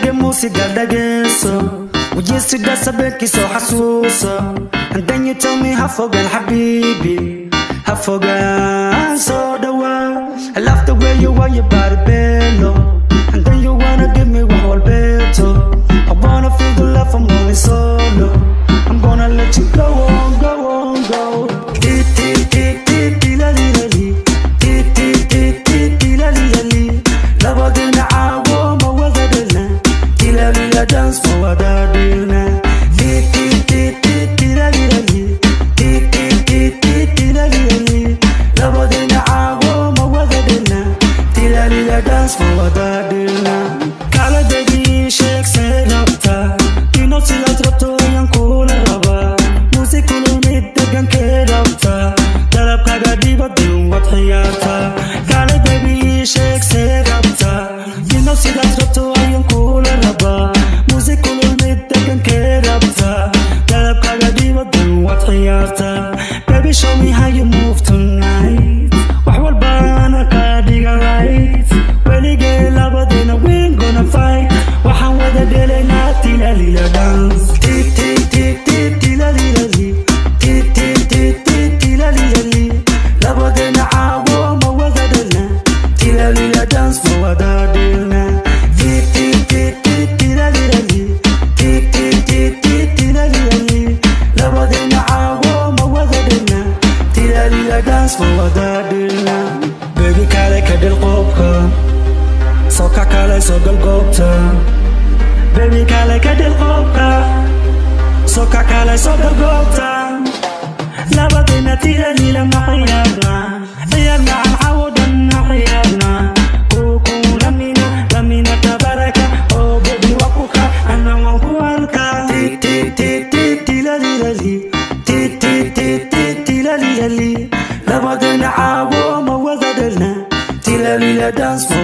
Wege musiga dageso وجيسي سبك سو حسوسة and then you tell me هفوقن حبيبي هفوقن so the world I love the way you want your body bello and then you wanna give me one whole beto I wanna feel the love I'm going solo I'm gonna let you go on, go on, go ti ti ti ti ti la li la li ti ti ti ti ti la li la li لابد نعاوم وذدلنا ti la li la dance for ودادلنا ti ti ti ti ti la li la li ti ti ti ti ti la li la li لابد نعاوم وذدلنا ti la li la dance for ودادلنا كالا baby shake set up ta ino si la tratto yankula raba musikulu niddagan kedapta dalab kaga dibadin wadhayata kala baby shake set up ta ino si la tratto yankula raba musikulu niddagan kedapta dalab kaga dibadin wadhayata baby show me how you move tonight wahwal bana kadiga right welige labadina we ain't gonna fight waxaan wada dheelaynaa tila lila dance ti ti ti ti tila lila li ti ti ti ti tila lila li labadina caawo ma wada dhelna tila lila dance ma wada dhelna ti ti ti ti tila lila li ti ti ti ti tila lila li labadina caawo ma wada dhelna tila lila dance ma wada dhelna baby kale ka dhil qoobka soka kale soo gal goobta baby kale ka dhil qoobka soka kale soo gal goobta labadina tila lila ma xiyaarna ciyaar macan cawdan na xiyaarna kuku lamina tabaraka oh baby wakuka ana waan ku halka ti ti ti ti tila lila li ti ti ti ti tila lila li labadina caawo ma wada dhelna tila lila dance for